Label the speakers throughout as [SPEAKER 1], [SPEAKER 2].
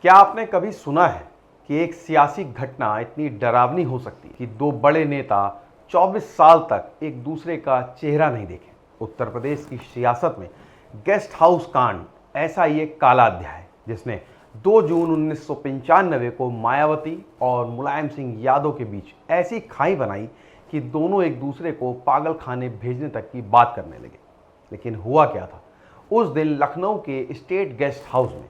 [SPEAKER 1] क्या आपने कभी सुना है कि एक सियासी घटना इतनी डरावनी हो सकती है कि दो बड़े नेता 24 साल तक एक दूसरे का चेहरा नहीं देखे? उत्तर प्रदेश की सियासत में गेस्ट हाउस कांड ऐसा ही एक काला अध्याय है जिसने 2 जून 1995 को मायावती और मुलायम सिंह यादव के बीच ऐसी खाई बनाई कि दोनों एक दूसरे को पागल खाने भेजने तक की बात करने लगे। लेकिन हुआ क्या था उस दिन लखनऊ के स्टेट गेस्ट हाउस में,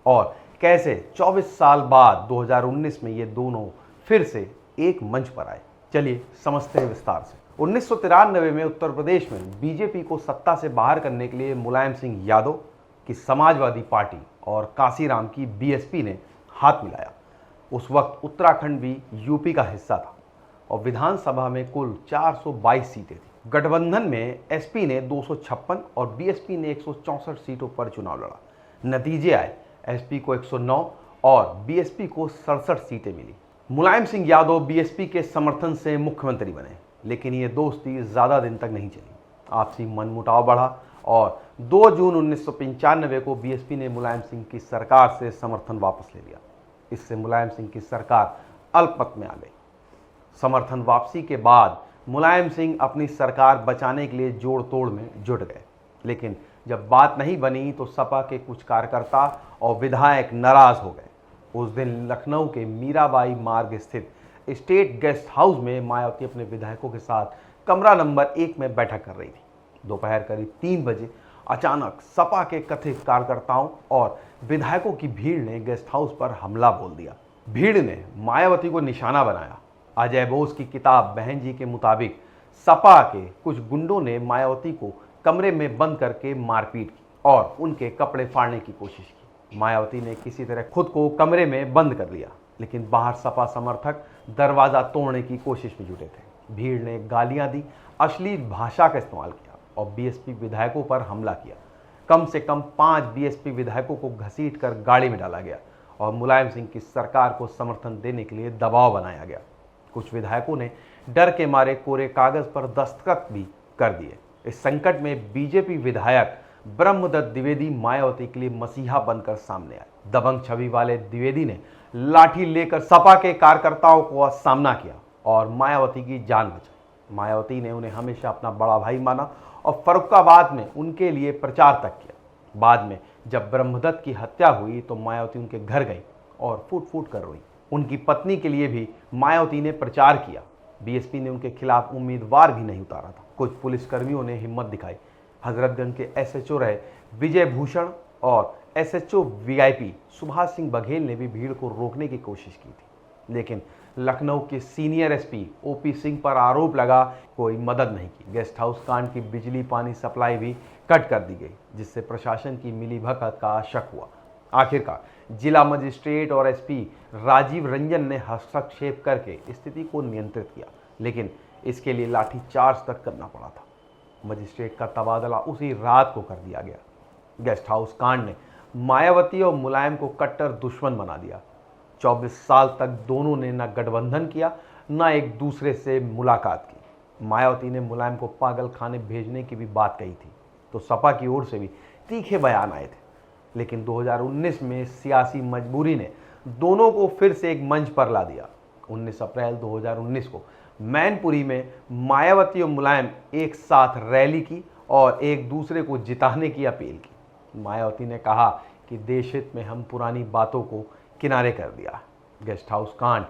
[SPEAKER 1] और कैसे 24 साल बाद 2019 में ये दोनों फिर से एक मंच पर आए? चलिए समझते हैं विस्तार से। 1993 में उत्तर प्रदेश में बीजेपी को सत्ता से बाहर करने के लिए मुलायम सिंह यादव की समाजवादी पार्टी और काशीराम की बीएसपी ने हाथ मिलाया। उस वक्त उत्तराखंड भी यूपी का हिस्सा था और विधानसभा में कुल 422 सीटें थी। गठबंधन में एसपी ने 256 और बीएसपी ने 164 सीटों पर चुनाव लड़ा। नतीजे आए, एसपी को 109 और बीएसपी को 67 सीटें मिली। मुलायम सिंह यादव बीएसपी के समर्थन से मुख्यमंत्री बने, लेकिन ये दोस्ती ज़्यादा दिन तक नहीं चली। आपसी मनमुटाव बढ़ा और 2 जून 1995 को बीएसपी ने मुलायम सिंह की सरकार से समर्थन वापस ले लिया। इससे मुलायम सिंह की सरकार अल्पमत में आ गई। समर्थन वापसी के बाद मुलायम सिंह अपनी सरकार बचाने के लिए जोड़ तोड़ में जुट गए, लेकिन जब बात नहीं बनी तो सपा के कुछ कार्यकर्ता और विधायक नाराज हो गए। उस दिन लखनऊ के मीराबाई मार्ग स्थित स्टेट गेस्ट हाउस में मायावती अपने विधायकों के साथ कमरा नंबर 1 में बैठक कर रही थी। दोपहर करीब 3 बजे अचानक सपा के कथित कार्यकर्ताओं और विधायकों की भीड़ ने गेस्ट हाउस पर हमला बोल दिया। भीड़ ने मायावती को निशाना बनाया। अजय बोस की किताब बहन जी के मुताबिक सपा के कुछ गुंडों ने मायावती को कमरे में बंद करके मारपीट की और उनके कपड़े फाड़ने की कोशिश की। मायावती ने किसी तरह खुद को कमरे में बंद कर लिया, लेकिन बाहर सपा समर्थक दरवाजा तोड़ने की कोशिश में जुटे थे। भीड़ ने गालियां दी, अश्लील भाषा का इस्तेमाल किया और बीएसपी विधायकों पर हमला किया। कम से कम 5 बीएसपी विधायकों को घसीटकर गाड़ी में डाला गया और मुलायम सिंह की सरकार को समर्थन देने के लिए दबाव बनाया गया। कुछ विधायकों ने डर के मारे कोरे कागज पर दस्तखत भी कर दिए। इस संकट में बीजेपी विधायक ब्रह्मदत्त द्विवेदी मायावती के लिए मसीहा बनकर सामने आए। दबंग छवि वाले द्विवेदी ने लाठी लेकर सपा के कार्यकर्ताओं को सामना किया और मायावती की जान बचाई। मायावती ने उन्हें हमेशा अपना बड़ा भाई माना और फर्रुखाबाद में उनके लिए प्रचार तक किया। बाद में जब ब्रह्मदत्त की हत्या हुई तो मायावती उनके घर गई और फूट फूट कर रोई। उनकी पत्नी के लिए भी मायावती ने प्रचार किया। बीएसपी ने उनके खिलाफ उम्मीदवार भी नहीं उतारा था। कुछ पुलिसकर्मियों ने हिम्मत दिखाई। हजरतगंज के एसएचओ रहे विजय भूषण और एसएचओ वीआईपी सुभाष सिंह बघेल ने भी भीड़ को रोकने की कोशिश की थी, लेकिन लखनऊ के सीनियर एसपी ओपी सिंह पर आरोप लगा कोई मदद नहीं की। गेस्ट हाउस कांड की बिजली पानी सप्लाई भी कट कर दी गई, जिससे प्रशासन की मिलीभगत का शक हुआ। आखिरकार जिला मजिस्ट्रेट और एसपी राजीव रंजन ने हस्तक्षेप करके स्थिति को नियंत्रित किया, लेकिन इसके लिए लाठीचार्ज तक करना पड़ा था। मजिस्ट्रेट का तबादला उसी रात को कर दिया गया। गेस्ट हाउस कांड ने मायावती और मुलायम को कट्टर दुश्मन बना दिया। 24 साल तक दोनों ने न गठबंधन किया, न एक दूसरे से मुलाकात की। मायावती ने मुलायम को पागल खाने भेजने की भी बात कही थी, तो सपा की ओर से भी तीखे बयान आए थे। लेकिन 2019 में सियासी मजबूरी ने दोनों को फिर से एक मंच पर ला दिया। 19 अप्रैल 2019 को मैनपुरी में मायावती और मुलायम एक साथ रैली की और एक दूसरे को जिताने की अपील की। मायावती ने कहा कि देश हित में हम पुरानी बातों को किनारे कर दिया। गेस्ट हाउस कांड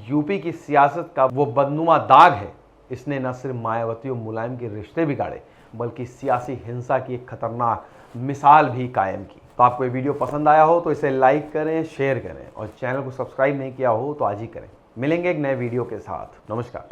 [SPEAKER 1] यूपी की सियासत का वो बदनुमा दाग है। इसने न सिर्फ मायावती और मुलायम के रिश्ते बिगाड़े, बल्कि सियासी हिंसा की एक खतरनाक मिसाल भी कायम की। तो आपको ये वीडियो पसंद आया हो तो इसे लाइक करें, शेयर करें और चैनल को सब्सक्राइब नहीं किया हो तो आज ही करें। मिलेंगे एक नए वीडियो के साथ। नमस्कार।